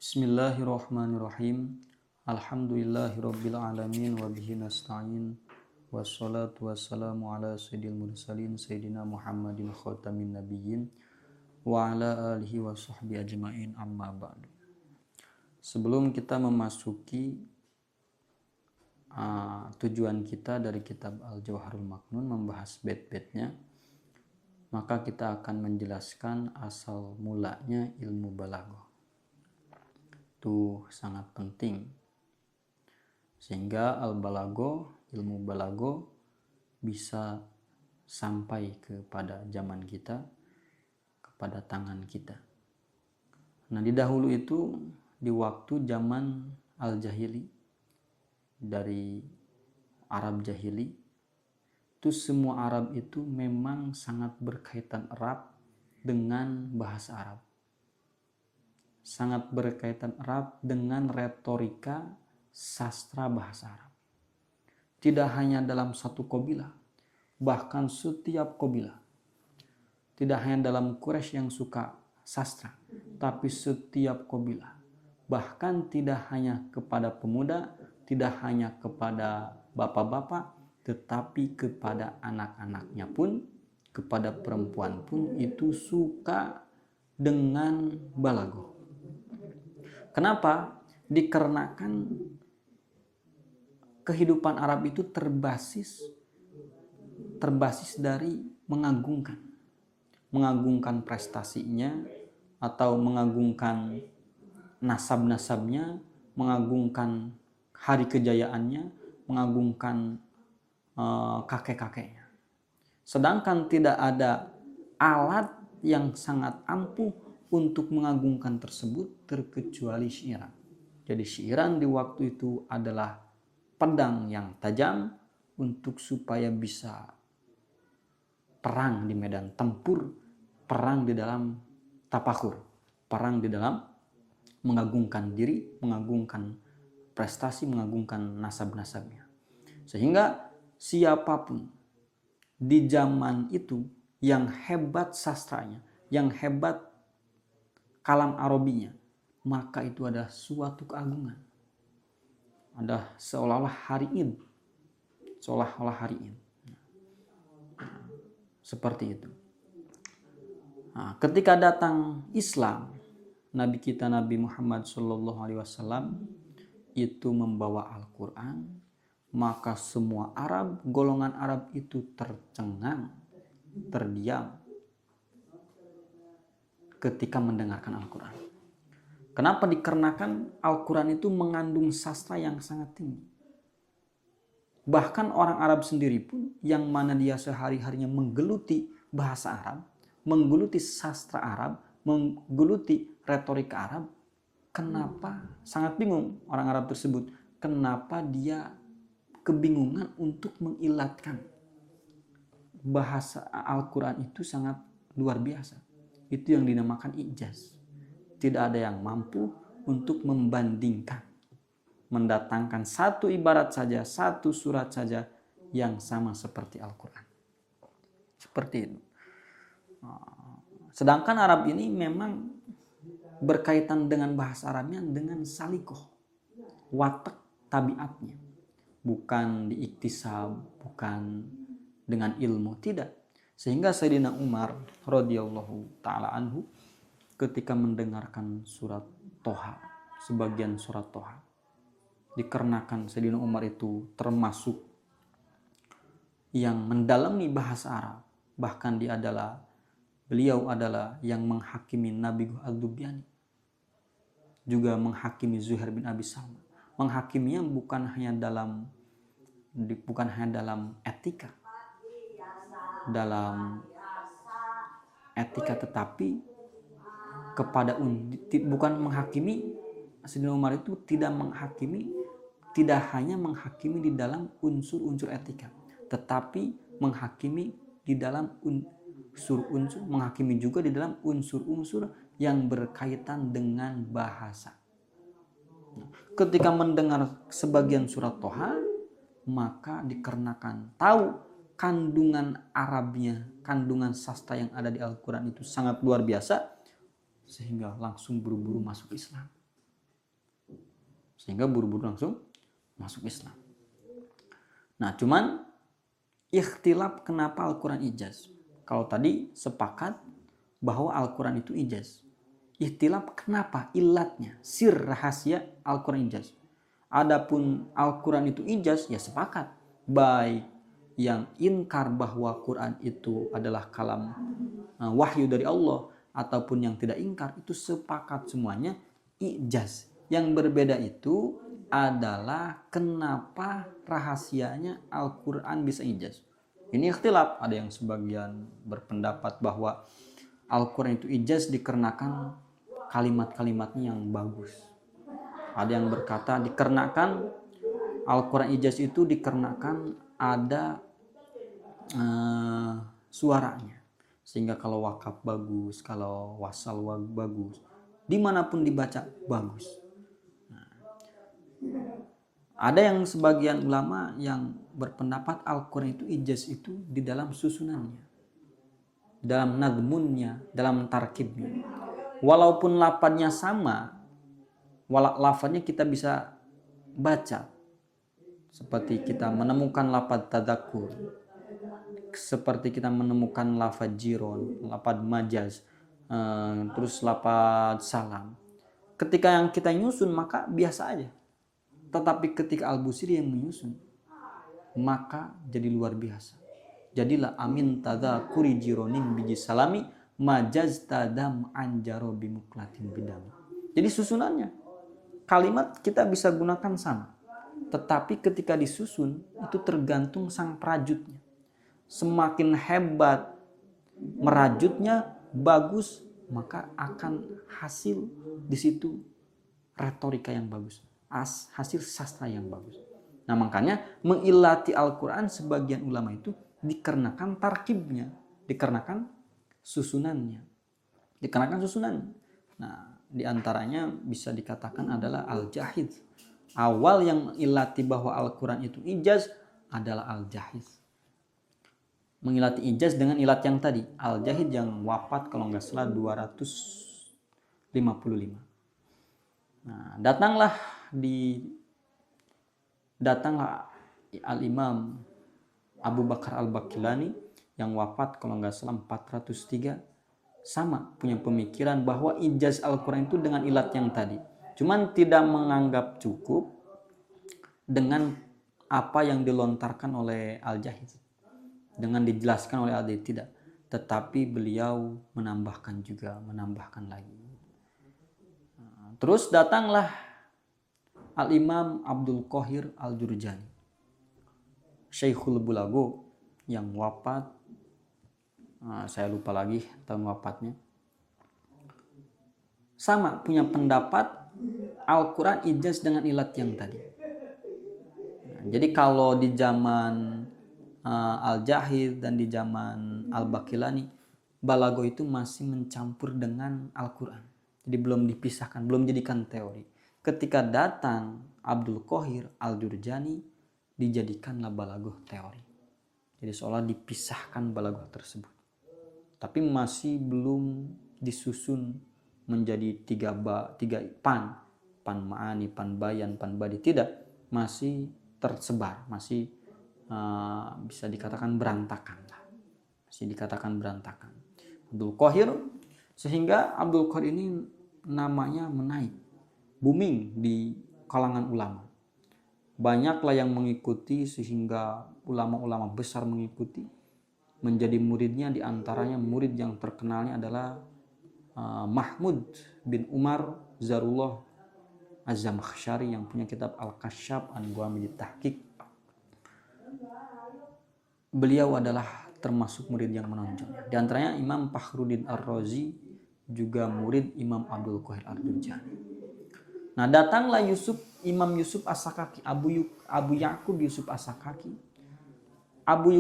Bismillahirrahmanirrahim. Alhamdulillahirabbil alamin wa bihi nasta'in. Wassalatu wassalamu ala sayyidil mursalin sayyidina Muhammadin khatamin nabiyyin wa ala alihi wa sahbihi ajmain, amma ba'du. Sebelum kita memasuki tujuan kita dari kitab Al-Jawharul Maknun, membahas bait-baitnya, maka kita akan menjelaskan asal mulanya ilmu balaghah. Itu sangat penting, sehingga ilmu balaghah bisa sampai kepada zaman kita, kepada tangan kita. Nah, di dahulu itu, di waktu zaman al-jahili, dari Arab jahili, itu semua Arab itu memang sangat berkaitan erat dengan bahasa Arab, sangat berkaitan erat dengan retorika sastra bahasa Arab. Tidak hanya dalam satu kabilah, bahkan setiap kabilah. Tidak hanya dalam Quraisy yang suka sastra, tapi setiap kabilah. Bahkan tidak hanya kepada pemuda, tidak hanya kepada bapak-bapak, tetapi kepada anak-anaknya pun, kepada perempuan pun itu suka dengan balaghah. Kenapa? Dikarenakan kehidupan Arab itu terbasis dari mengagungkan prestasinya, atau mengagungkan nasab-nasabnya, mengagungkan hari kejayaannya, mengagungkan kakek-kakeknya. Sedangkan tidak ada alat yang sangat ampuh untuk mengagungkan tersebut terkecuali syiiran. Jadi syiiran di waktu itu adalah pedang yang tajam untuk supaya bisa perang di medan tempur, perang di dalam tapakur, perang di dalam mengagungkan diri, mengagungkan prestasi, mengagungkan nasab-nasabnya. Sehingga siapapun di zaman itu yang hebat sastranya, yang hebat kalam Arabinya, maka itu adalah suatu keagungan. Ada seolah-olah hari Id. Seperti itu. Nah, ketika datang Islam, Nabi kita Nabi Muhammad SAW itu membawa Al-Quran, maka semua Arab, golongan Arab itu tercengang, terdiam ketika mendengarkan Al-Quran. Kenapa? Dikarenakan Al-Quran itu mengandung sastra yang sangat tinggi. Bahkan orang Arab sendiri pun, yang mana dia sehari-harinya menggeluti bahasa Arab, menggeluti sastra Arab, menggeluti retorika Arab, kenapa? Sangat bingung orang Arab tersebut. Kenapa dia kebingungan untuk mengilatkan bahasa Al-Quran itu sangat luar biasa. Itu yang dinamakan ijaz. Tidak ada yang mampu untuk membandingkan, mendatangkan satu ibarat saja, satu surat saja yang sama seperti Al-Quran. Seperti itu. Sedangkan Arab ini memang berkaitan dengan bahasa Arabnya dengan salikoh, watak tabiatnya. Bukan diiktisab, bukan dengan ilmu, tidak. Sehingga Sayyidina Umar radhiyallahu ta'ala anhu ketika mendengarkan surat Toha, sebagian surat Toha, dikarenakan Sayyidina Umar itu termasuk yang mendalami bahasa Arab, bahkan beliau adalah yang menghakimi Nabi Al-Dubyani, juga menghakimi Zuhair bin Abi Salma. Menghakiminya bukan hanya dalam etika, tetapi bukan menghakimi. Sayyidina Umar itu tidak hanya menghakimi di dalam unsur-unsur etika, tetapi menghakimi di dalam unsur-unsur, menghakimi juga di dalam unsur-unsur yang berkaitan dengan bahasa. Ketika mendengar sebagian surat Toha, maka dikarenakan tahu kandungan Arabnya, kandungan sastra yang ada di Al-Quran itu sangat luar biasa, sehingga langsung buru-buru masuk Islam. sehingga buru-buru langsung masuk Islam. Nah, cuman ikhtilaf kenapa Al-Quran ijaz. Kalau tadi sepakat bahwa Al-Quran itu ijaz. Ikhtilaf kenapa? Ilatnya, sir rahasia Al-Quran ijaz. Adapun Al-Quran itu ijaz, ya sepakat. Baik yang inkar bahwa Quran itu adalah kalam wahyu dari Allah, ataupun yang tidak ingkar, itu sepakat semuanya ijaz. Yang berbeda itu adalah kenapa rahasianya Al-Quran bisa ijaz. Ini ikhtilaf. Ada yang sebagian berpendapat bahwa Al-Quran itu ijaz dikarenakan kalimat-kalimatnya yang bagus. Ada yang berkata dikarenakan Al-Quran ijaz itu dikarenakan ada suaranya. Sehingga kalau wakaf bagus, kalau wasal bagus, dimanapun dibaca bagus. Nah, ada yang sebagian ulama yang berpendapat Al-Quran itu ijaz itu di dalam susunannya, dalam nadmunnya, dalam tarkibnya. Walaupun lafadznya sama, lafadznya kita bisa baca. Seperti kita menemukan lafadz tadzakur, seperti kita menemukan lafadz jiron, lafadz majaz, terus lafadz salam. Ketika yang kita nyusun maka biasa aja. Tetapi ketika Al-Busiri yang menyusun, maka jadi luar biasa. Jadilah amin tadzakuri jironin biji salami majaz tadam anjaro bimuklatin bidam. Jadi susunannya, kalimat kita bisa gunakan sama. Tetapi ketika disusun, itu tergantung sang prajutnya. Semakin hebat merajutnya, bagus, maka akan hasil di situ retorika yang bagus. Hasil sastra yang bagus. Nah, makanya mengilati Al-Quran sebagian ulama itu dikarenakan tarkibnya, dikarenakan susunannya. Nah, diantaranya bisa dikatakan adalah Al-Jahiz. Awal yang mengilati bahwa Al-Quran itu ijaz adalah Al-Jahiz. Mengilati ijaz dengan ilat yang tadi. Al-Jahiz yang wafat kalau nggak salah 255. Nah, datanglah Al-Imam Abu Bakar Al-Baqillani yang wafat kalau nggak salah 403. Sama punya pemikiran bahwa ijaz Al-Quran itu dengan ilat yang tadi. Cuman tidak menganggap cukup dengan apa yang dilontarkan oleh Al-Jahiz. Dengan dijelaskan oleh Al-Jahiz, tidak. Tetapi beliau menambahkan lagi. Terus datanglah Al-Imam Abdul Qahir Al-Jurjani, Syekhul Bulago, yang wafat, saya lupa lagi tahun wafatnya. Sama punya pendapat Al-Quran ijaz dengan ilat yang tadi. Nah, jadi kalau di zaman Al-Jahiz dan di zaman Al-Baqillani, balago itu masih mencampur dengan Al-Quran. Jadi belum dipisahkan, belum jadikan teori. Ketika datang Abdul Qahir Al-Jurjani, dijadikanlah balago teori. Jadi seolah dipisahkan balago tersebut. Tapi masih belum disusun menjadi tiga pan ma'ani, pan bayan, pan badi. Tidak, masih tersebar, masih bisa dikatakan berantakan lah. Masih dikatakan berantakan. Abdul Qahir, sehingga Abdul Qahir ini namanya menaik, booming di kalangan ulama. Banyaklah yang mengikuti sehingga ulama-ulama besar mengikuti. Menjadi muridnya, diantaranya murid yang terkenalnya adalah Mahmud bin Umar Zarullah Az-Zamakhsyari yang punya kitab Al-Kasyaf an Guamid Tahqiq. Beliau adalah termasuk murid yang menonjol. Di antaranya Imam Fakhruddin Ar-Razi, juga murid Imam Abdul Qahir Al-Jurjani. Nah, datanglah Imam Yusuf As-Sakaki, Abu Ya'qub Yusuf As-Sakaki. Abu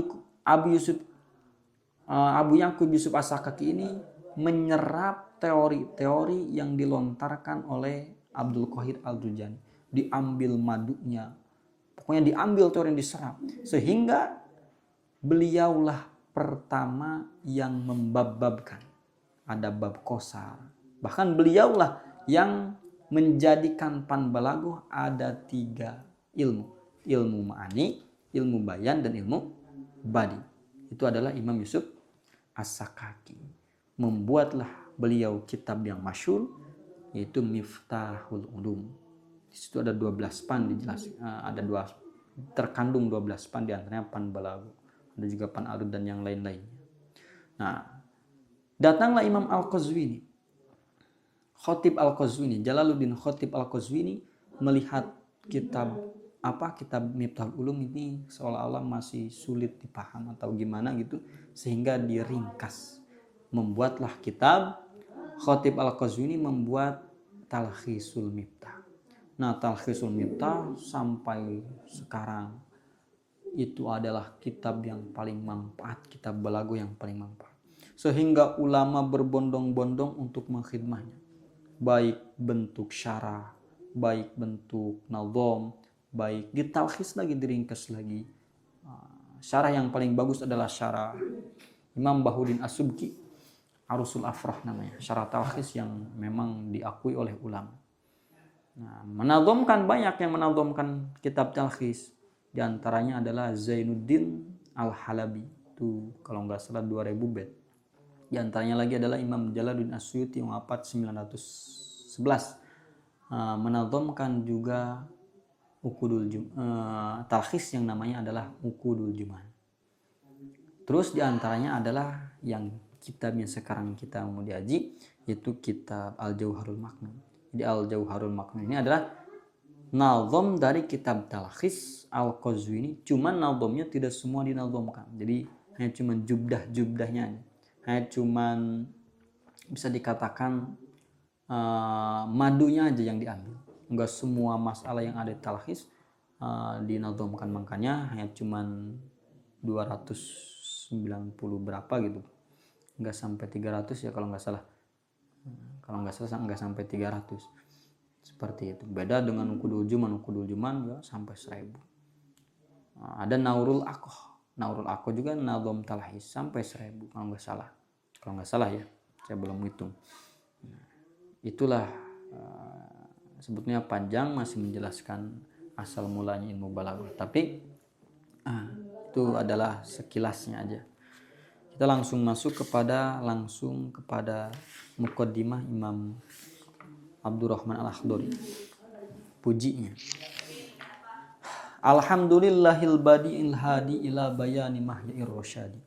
Ya'qub Yusuf As-Sakaki ini menyerap teori-teori yang dilontarkan oleh Abdul Qahir Al-Jurjani. Diambil madunya, pokoknya diambil teori yang diserap. Sehingga beliaulah pertama yang membab-babkan. Ada bab qasar. Bahkan beliaulah yang menjadikan Panbalaghah ada 3 ilmu. Ilmu ma'ani, ilmu bayan, dan ilmu badi. Itu adalah Imam Yusuf As-Sakaki. Membuatlah beliau kitab yang masyhur, yaitu Miftahul Ulum. Di situ ada 12 pan dijelaskan, terkandung 12 pan, diantaranya Panbalaghah, ada juga Pan Arud dan yang lain-lainnya. Nah, datanglah Imam Al-Qazwini, Khatib Al-Qazwini, Jalaluddin Khatib Al-Qazwini, melihat kitab Miftahul Ulum ini seolah-olah masih sulit dipaham atau gimana gitu, sehingga diringkas. Membuatlah kitab, Khatib Al-Qazwini membuat Talkhisul Miftah. Nah, Talkhisul Miftah sampai sekarang itu adalah kitab yang paling manfaat, kitab balaghah yang paling manfaat. Sehingga ulama berbondong-bondong untuk mengkhidmahnya. Baik bentuk syarah, baik bentuk nadhom, baik ditalkhis lagi, diringkas lagi. Syarah yang paling bagus adalah syarah Imam Bahuddin As-Subki, Arusul Afrah namanya. Syarah talkhis yang memang diakui oleh ulama. Nah, menadhomkan, banyak yang menadhomkan kitab talkhis. Di antaranya adalah Zainuddin Al-Halabi, itu kalau nggak salah 2000 bait. Di antaranya lagi adalah Imam Jalaluddin As-Suyuti yang wafat 911. Menadhomkan juga talkhis yang namanya adalah Uqudul Juman. Terus di antaranya adalah yang kitab yang sekarang kita mau diaji, yaitu kitab Al-Jauharul Maknun. Jadi Al-Jauharul Maknun ini adalah nazom dari kitab talkhis Al-Qazwini, cuman nazomnya tidak semua dinazomkan. Jadi hanya cuman jubdah-jubdahnya, hanya cuman bisa dikatakan madunya aja yang diambil. Enggak semua masalah yang ada di talkhis dinazomkan, makanya hanya cuman 290 berapa gitu. Enggak sampai 300 ya kalau nggak salah. Kalau nggak salah nggak sampai 300. Seperti itu. Beda dengan Uqudul Juman ya sampai 1000. Ada Naurul Aqoh juga nazom talkhis sampai 1000 kalau nggak salah ya, saya belum hitung. Itulah sebetulnya panjang, masih menjelaskan asal mulanya ilmu balaghah, tapi itu adalah sekilasnya aja. Kita langsung masuk kepada muqaddimah Imam Abdurrahman Al-Akhdari, pujinya. Alhamdulillahil badi'il hadi ila bayani mahya'ir rasyadi.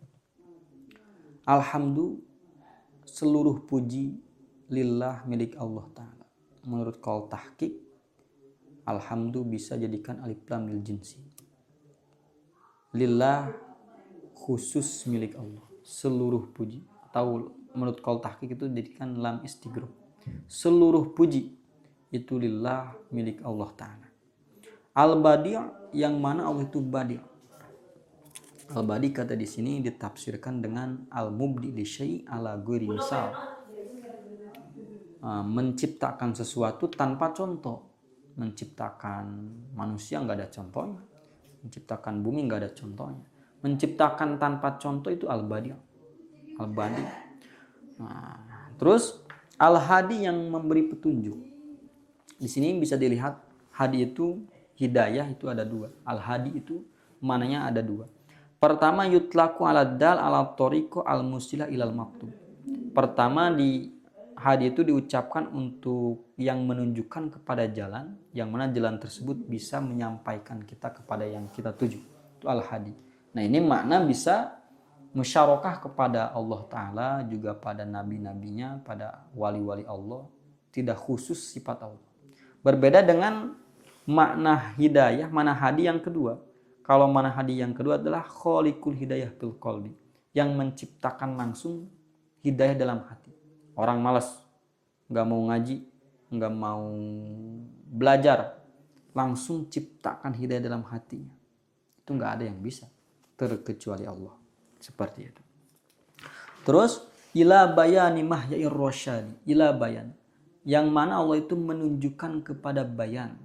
Alhamdulillah, seluruh puji lillah, milik Allah Ta'ala. Menurut qaul tahqiq, alhamdulillah bisa jadikan alif lam lil jinsi. Lillah khusus milik Allah, seluruh puji. Atau menurut qaul tahqiq itu jadikan lam istighraq. Seluruh puji itu lillah, milik Allah Ta'ala. Al-Badi' yang mana Allah itu badi'. Al-Badi' kata di sini ditafsirkan dengan al-mubdi li syai' ala ghairi misal. Menciptakan sesuatu tanpa contoh. Menciptakan manusia nggak ada contohnya. Menciptakan bumi nggak ada contohnya. Menciptakan tanpa contoh itu al-Badi'. Al-Badi'. Terus Al-Hadi yang memberi petunjuk. Di sini bisa dilihat hadi itu hidayah itu ada 2. Al-Hadi itu mananya ada 2. Pertama yutlaku ala dal ala tariqo al-musila ilal maktub. Pertama di hadi itu diucapkan untuk yang menunjukkan kepada jalan, yang mana jalan tersebut bisa menyampaikan kita kepada yang kita tuju. Itu Al-Hadi. Nah, ini makna bisa musyarakah kepada Allah Ta'ala, juga pada nabi-nabinya, pada wali-wali Allah, tidak khusus sifat Allah. Berbeda dengan makna hidayah, mana hadi yang kedua. Kalau mana hadi yang kedua adalah khaliqul hidayah fil qalbi, yang menciptakan langsung hidayah dalam hati. Orang malas, nggak mau ngaji, nggak mau belajar, langsung ciptakan hidayah dalam hatinya. Itu nggak ada yang bisa terkecuali Allah. Seperti itu. Terus ila bayani mahya'ir rasyadi, ila bayan, yang mana Allah itu menunjukkan kepada bayan.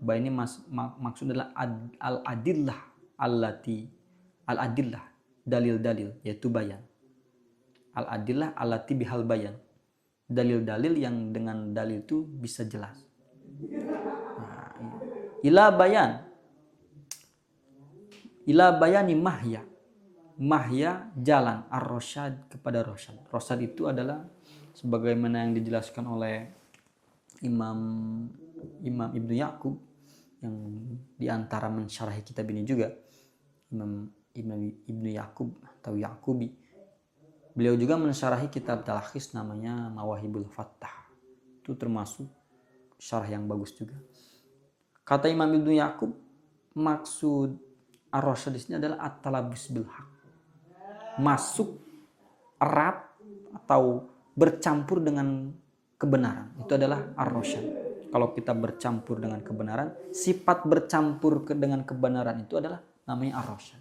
Bayan ini maksud adalah al-adillah dalil-dalil, yaitu bayan. Al-adillah allati bihal bayan, dalil-dalil yang dengan dalil itu bisa jelas. Nah, ila bayani mahya jalan ar-rasyad kepada rasyad. Rasyad itu adalah sebagaimana yang dijelaskan oleh Imam Ibnu Yaqub yang diantara mensyarahi kitab ini juga, Imam Ibnu Yaqub atau Yaqubi. Beliau juga mensyarahi kitab Talkhis namanya Mawahibul Fattah. Itu termasuk syarah yang bagus juga. Kata Imam Ibnu Yaqub, maksud ar-rasyad di sini adalah at-talabus bil haq. Masuk erat atau bercampur dengan kebenaran. Itu adalah ar-rasyad. Kalau kita bercampur dengan kebenaran, sifat bercampur dengan kebenaran itu adalah namanya ar-rasyad.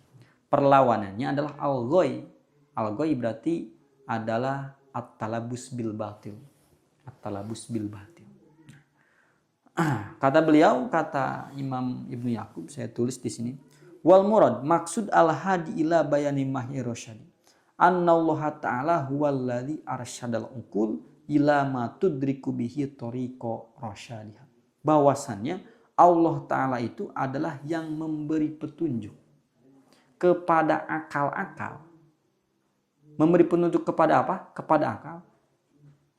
Perlawanannya adalah al-ghoy. Al-ghoy berarti adalah at-talabus bil batil. At-talabus bil batil. Kata beliau, kata Imam Ibnu Yaqub, saya tulis di sini. Wal murad maksud al-hadi ila bayani mahyi rasyadi. Annallaha ta'ala huwallazi arsyadal uqul ila ma tudriku bihi tariqa rasyadiha. Bahwasannya Allah Ta'ala itu adalah yang memberi petunjuk kepada akal-akal. Memberi petunjuk kepada apa? Kepada akal.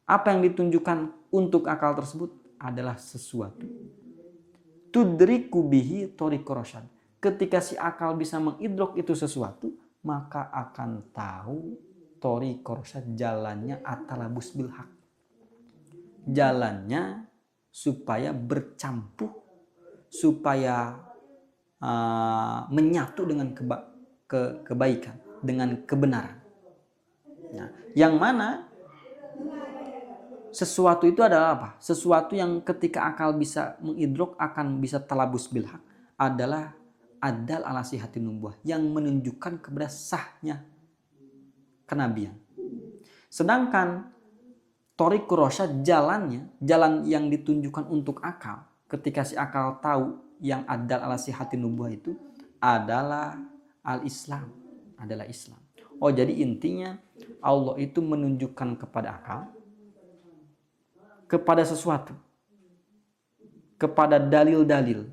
Apa yang ditunjukkan untuk akal tersebut adalah sesuatu. Tudriku bihi tariqa rasyad. Ketika si akal bisa mengidrok itu sesuatu, maka akan tahu tariqa rasyad, jalannya at-talabus bil haq. Jalannya supaya bercampur, supaya menyatu dengan kebaikan, dengan kebenaran. Nah, yang mana sesuatu itu adalah apa? Sesuatu yang ketika akal bisa mengidrok akan bisa talabus bil haq adalah adal ala sihatin nubuwah, yang menunjukkan kepada sahnya kenabian. Sedangkan thariqur rasyad, jalan yang ditunjukkan untuk akal, ketika si akal tahu yang adal ala sihatin nubuwah itu adalah al-Islam, adalah Islam. Oh, jadi intinya Allah itu menunjukkan kepada akal, kepada sesuatu, kepada dalil-dalil,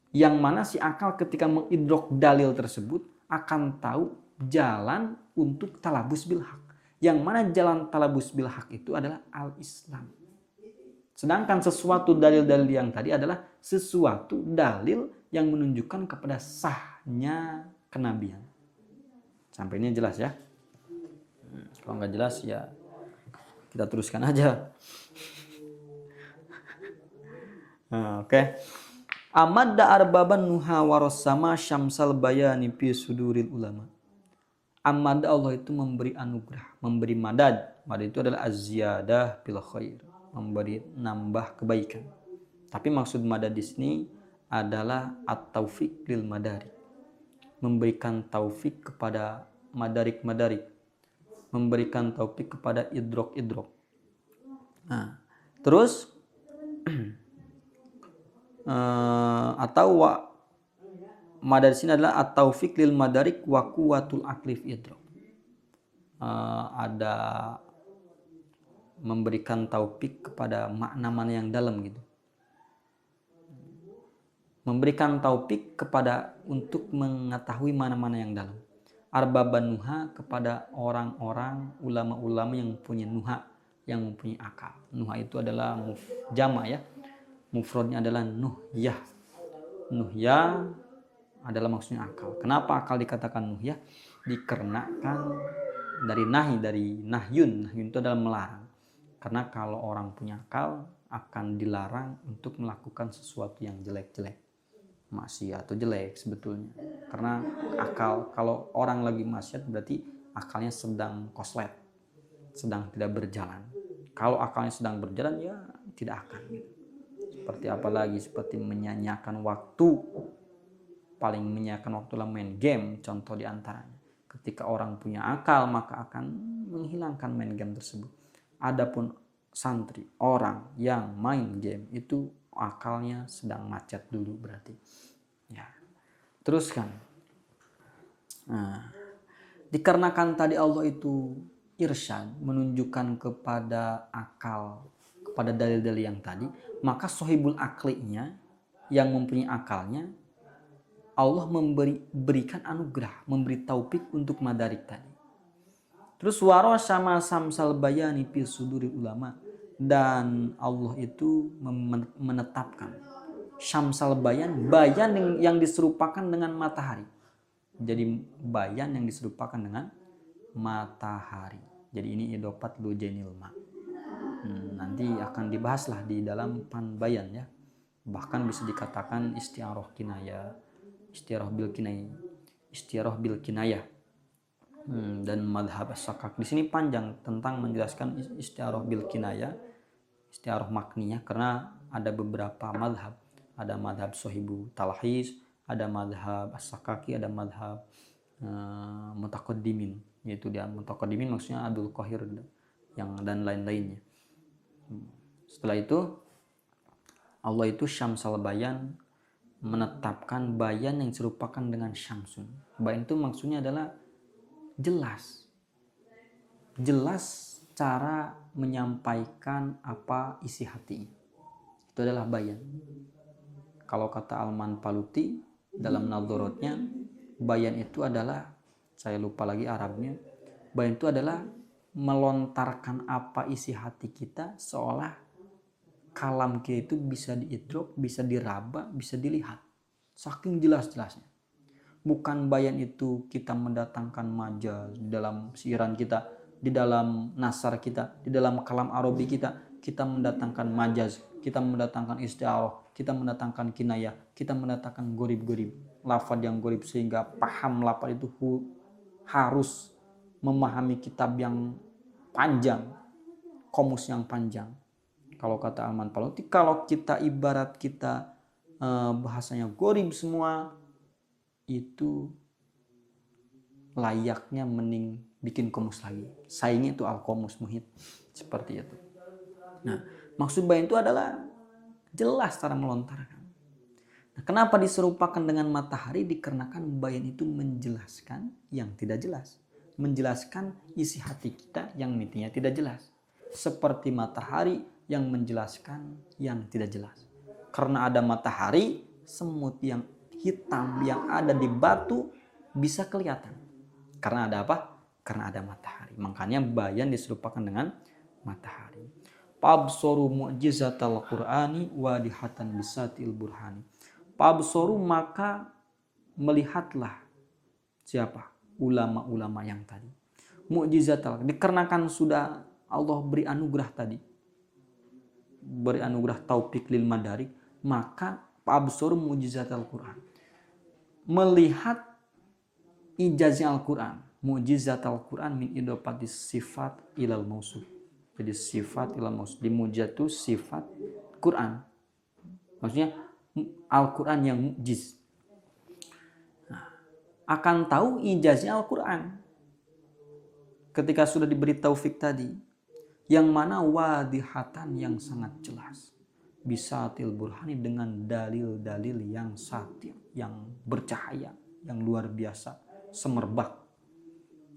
yang mana si akal ketika mengidrok dalil tersebut akan tahu jalan untuk talabus bil haq. Yang mana jalan talabus bil haq itu adalah al-Islam. Sedangkan sesuatu dalil-dalil yang tadi adalah sesuatu dalil yang menunjukkan kepada sahnya kenabian. Sampai ini jelas ya? Kalau nggak jelas ya kita teruskan aja. Oke. Amadda arbaban nuha warasama syamsal bayani fi suduril ulama. Amad Allah itu memberi anugerah, memberi madad. Madad itu adalah az-ziyadah bil khair, memberi nambah kebaikan. Tapi maksud madad di sini adalah at-taufiq lil madarik. Memberikan taufik kepada madarik-madarik. Memberikan taufik kepada idrok-idrok. Nah, terus atau madad sini adalah at-taufiq lil madarik wa quwwatul aqlif idrak. Ada memberikan taufik kepada makna-makna yang dalam gitu. Memberikan taufik kepada untuk mengetahui mana-mana yang dalam. Arbaban nuha kepada orang-orang ulama-ulama yang punya nuha, yang mempunyai akal. Nuha itu adalah jama ya. Mufradnya adalah nuhyah. Nuhyah adalah maksudnya akal. Kenapa akal dikatakan nuhyah? Dikarenakan dari nahyun. Nahyun itu adalah melarang. Karena kalau orang punya akal akan dilarang untuk melakukan sesuatu yang jelek-jelek. Maksiat atau jelek sebetulnya. Karena akal, kalau orang lagi maksiat berarti akalnya sedang koslet. Sedang tidak berjalan. Kalau akalnya sedang berjalan ya tidak akan gitu. Seperti apa lagi? Seperti menyanyiakan waktu. Paling menyanyiakan waktu lah main game, contoh diantaranya. Ketika orang punya akal maka akan menghilangkan main game tersebut. Adapun santri, orang yang main game itu akalnya sedang macet dulu berarti. Ya. Teruskan. Nah, dikarenakan tadi Allah itu irsyad, menunjukkan kepada akal, kepada dalil-dalil yang tadi, maka sohibul aklinya, yang mempunyai akalnya, Allah berikan anugerah, memberi taufik untuk madarik tadi. Terus waro sama samsal bayani fi suduri ulama, dan Allah itu menetapkan syamsal bayan, bayan yang diserupakan dengan matahari. Jadi bayan yang diserupakan dengan matahari. Jadi ini idopat lujainil ma. Nanti akan dibahas lah di dalam pan bayan ya. Bahkan bisa dikatakan istiaroh kinayah, istiaroh bil kinayah. Dan madhab as-sakak di sini panjang tentang menjelaskan istiaroh bil kinayah, istiaroh makniyah, karena ada beberapa madhab. Ada madhab sohibu talhis, ada madhab as-sakaki, ada madhab mutaqaddimin, yaitu dia mutaqaddimin maksudnya Abdul Qahir yang dan lain-lainnya. Setelah itu Allah itu syamsal bayan, menetapkan bayan yang serupakan dengan syamsun. Bayan itu maksudnya adalah jelas cara menyampaikan apa isi hati. Itu adalah bayan. Kalau kata Alman Paluti dalam nadorotnya, bayan itu adalah, saya lupa lagi Arabnya, bayan itu adalah melontarkan apa isi hati kita seolah kalam kita itu bisa diidrok, bisa diraba, bisa dilihat. Saking jelas-jelasnya. Bukan bayan itu kita mendatangkan majaz di dalam siiran kita, di dalam nasar kita, di dalam kalam Arabi kita mendatangkan majaz, kita mendatangkan istiaroh, kita mendatangkan kinayah, kita mendatangkan gorib-gorib, lafaz yang gorib, sehingga paham lafaz itu harus memahami kitab yang panjang, komus yang panjang. Kalau kata Alman Paluti, kalau kita ibarat kita bahasanya gorib semua, itu layaknya mending bikin komus lagi. Saingnya itu al-komus muhit. Seperti itu. Nah, maksud bayan itu adalah jelas cara melontarkan. Nah, kenapa diserupakan dengan matahari? Dikarenakan bayan itu menjelaskan yang tidak jelas. Menjelaskan isi hati kita yang intinya tidak jelas. Seperti matahari yang menjelaskan yang tidak jelas. Karena ada matahari, semut yang hitam yang ada di batu bisa kelihatan. Karena ada apa? Karena ada matahari. Makanya bayan diserupakan dengan matahari. Pabsoru mu'jizatal Qur'ani wadihatan bisatil burhani. Pabsoru, maka melihatlah siapa? Ulama-ulama yang tadi. Mu'jizatal, dikarenakan sudah Allah beri anugerah tadi. Beri anugerah taufik lil madarik, maka pabsoru mu'jizatal Qur'an. Melihat ijaznya Al-Quran. Mujizat Al-Quran min idopatis sifat ilal mausuf. Jadi sifat ilal mausuf. Di mujizat itu sifat Quran. Maksudnya Al-Quran yang mujiz. Nah, akan tahu ijaznya Al-Quran. Ketika sudah diberi taufik tadi. Yang mana wadihatan yang sangat jelas. Bisatil burhani, dengan dalil-dalil yang satir, yang bercahaya, yang luar biasa, semerbak.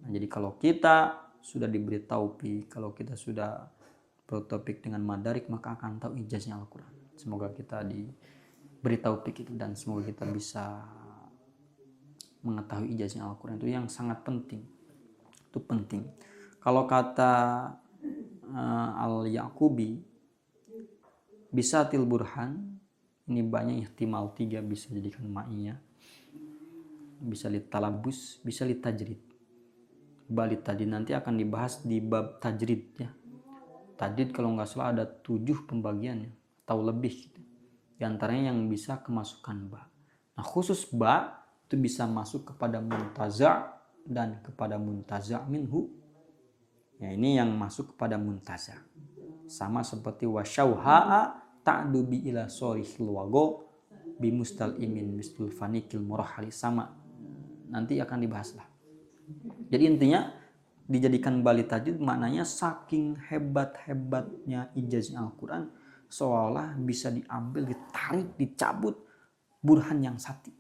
Nah, jadi kalau kita sudah diberi taufik, kalau kita sudah bertopik dengan madarik, maka akan tahu ijaznya Al-Quran. Semoga kita diberi taufik itu, dan semoga kita bisa mengetahui ijaznya Al-Quran. Itu yang sangat penting. Itu penting. Kalau kata Al-Yaqubi, bisatil burhan, ini banyak ihtimal 3 bisa jadikan ma'iyah. Bisa litalabus, bisa litajrid. Balik tadi nanti akan dibahas di bab tajrid ya. Tajrid kalau nggak salah ada 7 pembagiannya atau lebih gitu. Di antaranya yang bisa kemasukan ba. Nah, khusus ba itu bisa masuk kepada muntaza' dan kepada muntaza' minhu. Ya, ini yang masuk kepada muntaza'. Sama seperti wasyauha'a ta'dubi ila sorihil wago bimustal imin mistul fanikil murahali, sama. Nanti akan dibahas lah. Jadi intinya dijadikan bali tajwid maknanya saking hebat-hebatnya ijazah Al-Quran, seolah bisa diambil, ditarik, dicabut burhan yang sati.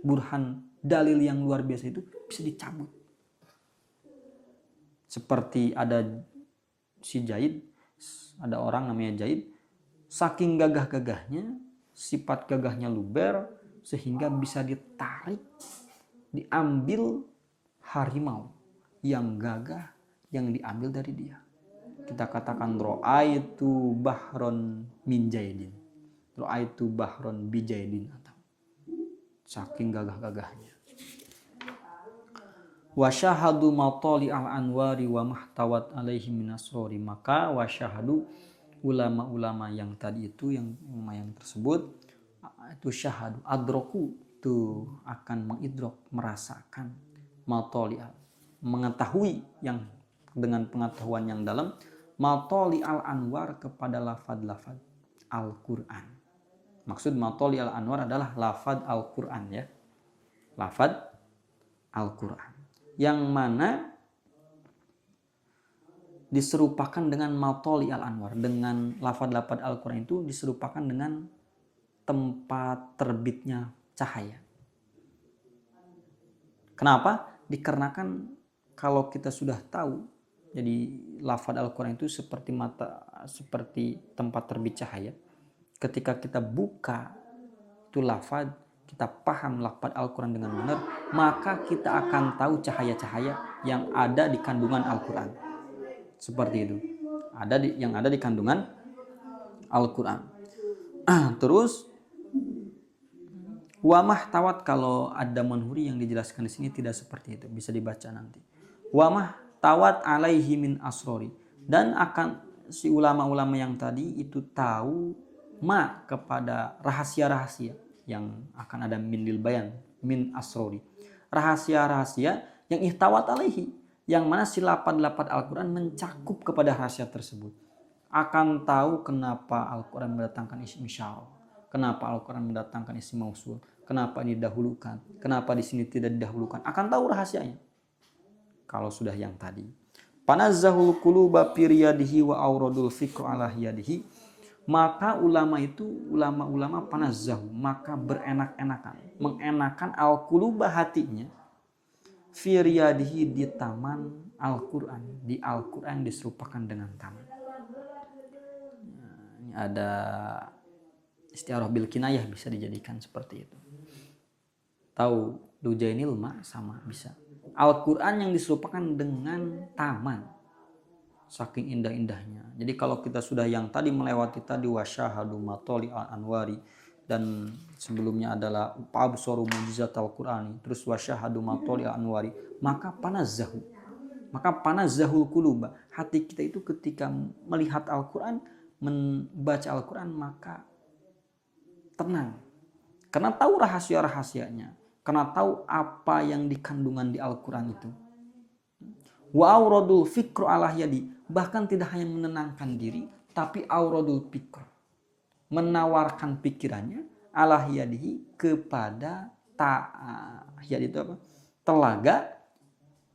Burhan dalil yang luar biasa itu bisa dicabut. Seperti ada si Zaid, ada orang namanya Zaid, saking gagah-gagahnya, sifat gagahnya luber, sehingga bisa ditarik, diambil harimau yang gagah yang diambil dari dia. Kita katakan ro'aitu bahron min Zaidin, ro'aitu bahron bi Zaidin, atau saking gagah-gagahnya. Wasyahadu matali al-anwari wa mahtawat alaihi minasrori. Maka wasyahadu, ulama-ulama yang tadi itu, yang tersebut, itu syahadu, adroku, itu akan mengidrok, merasakan, matali, mengetahui, yang dengan pengetahuan yang dalam, matali al-anwar, kepada lafad-lafad Al-Quran. Maksud matali al-anwar adalah lafad Al-Quran, ya, lafad Al-Quran, yang mana diserupakan dengan matoli al-anwar, dengan lafad-lafad Al-Quran itu diserupakan dengan tempat terbitnya cahaya. Kenapa? Dikarenakan kalau kita sudah tahu, jadi lafad Al-Quran itu seperti tempat terbit cahaya. Ketika kita buka itu lafad, kita paham lafad Al-Quran dengan benar, maka kita akan tahu cahaya-cahaya yang ada di kandungan Al-Quran. Seperti itu. Yang ada di kandungan Al-Quran. Terus wamah tawat, kalau ada manhuri yang dijelaskan di sini tidak seperti itu, bisa dibaca nanti. Wamah tawat alaihi min asrori, dan akan si ulama-ulama yang tadi itu tahu kepada rahasia-rahasia yang akan ada min lil bayan, min asrori, rahasia-rahasia yang ihtawat alaihi, yang mana si lafad-lafad Al-Quran mencakup kepada rahasia tersebut. Akan tahu kenapa Al-Quran mendatangkan isim isyarah, kenapa Al-Quran mendatangkan isim mausul, kenapa ini didahulukan, kenapa di sini tidak didahulukan. Akan tahu rahasianya kalau sudah yang tadi. Panazzahul quluba fi riyadihi wa auradul fikra ala yadihi. Maka ulama-ulama panazzahu, maka berenak-enakan, mengenakan al-quluba, hatinya, fi riyadihi, di taman Al-Quran, di Al-Quran diserupakan dengan taman. Ini ada istiarah bil kinayah, bisa dijadikan seperti itu. Tahu dujainil ma, sama bisa. Al-Quran yang diserupakan dengan taman, saking indah-indahnya. Jadi kalau kita sudah yang tadi melewati tadi wasyahadu matoli al-anwari, dan sebelumnya adalah absaru mujizat Al-Qur'ani, terus wasyahadu matoli al-anwari, maka panazzahul quluba, hati kita itu ketika melihat Al-Qur'an, membaca Al-Qur'an, maka tenang, karena tahu rahasia-rahasianya, karena tahu apa yang dikandungan di Al-Qur'an itu. Wa auradul fikru ala yadi, bahkan tidak hanya menenangkan diri, tapi auradul fikr, menawarkan pikirannya, ala yadihi, kepada yadi itu apa? Telaga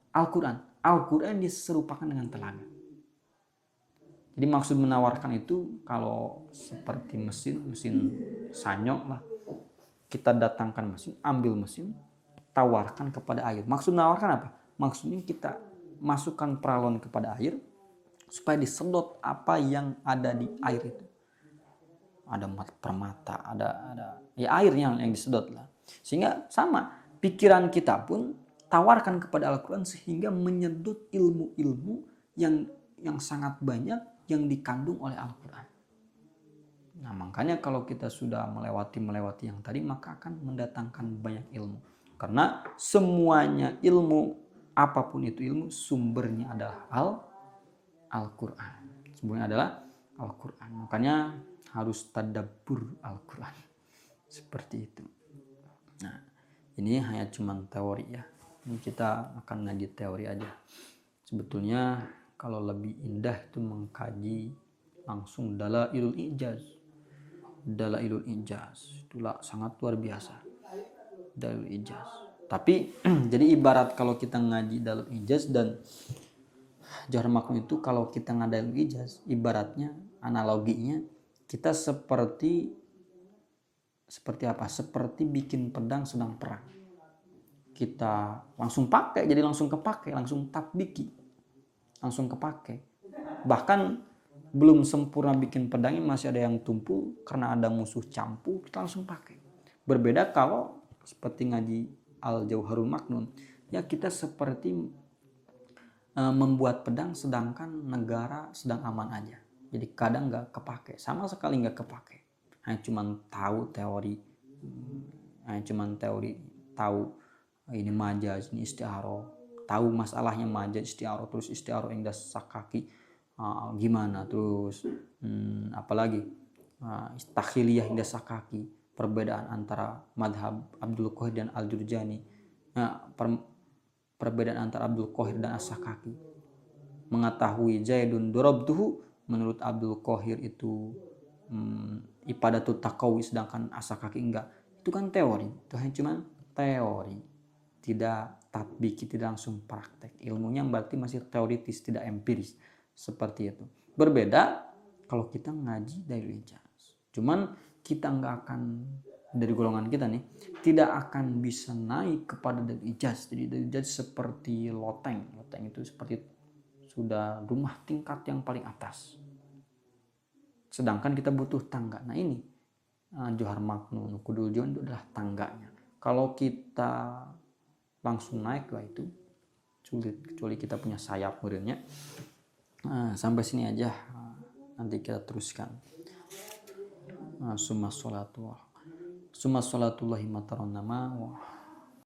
Al-Quran. Al-Quran diserupakan dengan telaga. Jadi maksud menawarkan itu, kalau seperti mesin sanyok lah, kita datangkan mesin, ambil mesin, tawarkan kepada air. Maksud menawarkan apa? Maksudnya kita masukkan peralon kepada air supaya disedot apa yang ada di air itu. Ada permata, ada ya airnya yang disedot lah. Sehingga sama, pikiran kita pun tawarkan kepada Al-Quran sehingga menyedot ilmu-ilmu yang sangat banyak yang dikandung oleh Al-Quran. Nah, makanya kalau kita sudah melewati yang tadi, maka akan mendatangkan banyak ilmu. Karena semuanya ilmu, apapun itu ilmu, sumbernya adalah Al-Quran. Sumbernya adalah Al-Quran. Makanya harus tadabbur Al-Quran. Seperti itu. Nah, ini hanya cuma teori ya. Ini kita akan ngaji teori aja. Sebetulnya kalau lebih indah itu mengkaji langsung Dalailul Ijaz. Dalailul Ijaz itulah sangat luar biasa. Dalailul Ijaz. Tapi jadi ibarat kalau kita ngaji Dalailul Ijaz dan Jawahir Maknun itu, kalau kita ngadain ijaz, ibaratnya, analoginya, kita seperti apa? Seperti bikin pedang sedang perang. Kita langsung pakai, jadi langsung kepake, langsung tatbiki. langsung kepake. Bahkan belum sempurna bikin pedangnya masih ada yang tumpul karena ada musuh campu, kita langsung pakai. Berbeda kalau seperti ngaji Al-Jauharul Maknun, ya kita seperti membuat pedang sedangkan negara sedang aman aja. Jadi kadang nggak kepake, sama sekali nggak kepake. Hanya cuman tahu teori, tahu ini majaz, ini isti'aroh, tahu masalahnya majaz isti'aroh, terus isti'aroh yang sakaki gimana, terus apalagi takhiliyah yang sakaki, perbedaan antara madhab Abdul Qahir dan Al-Jurjani, perbedaan antara Abdul Qahir dan As-Sakaki. Mengetahui Zaidun dorobtuhu, menurut Abdul Qahir itu ibadatut taqawi, sedangkan As-Sakaki enggak. Itu kan teori, itu hanya cuma teori, tidak tatbiki, tidak langsung praktek. Ilmunya berarti masih teoritis, tidak empiris, seperti itu. Berbeda kalau kita ngaji dari ijaz. Cuman kita nggak akan, dari golongan kita nih, tidak akan bisa naik kepada dari ijaz. Jadi dari ijaz seperti loteng itu seperti sudah rumah tingkat yang paling atas, sedangkan kita butuh tangga. Nah ini Johar Maknun, Qudul Jon itu adalah tangganya. Kalau kita langsung naik lah itu sulit, kecuali kita punya sayap muridnya. Sampai sini aja, nanti kita teruskan. Summa salatullahi mataron nama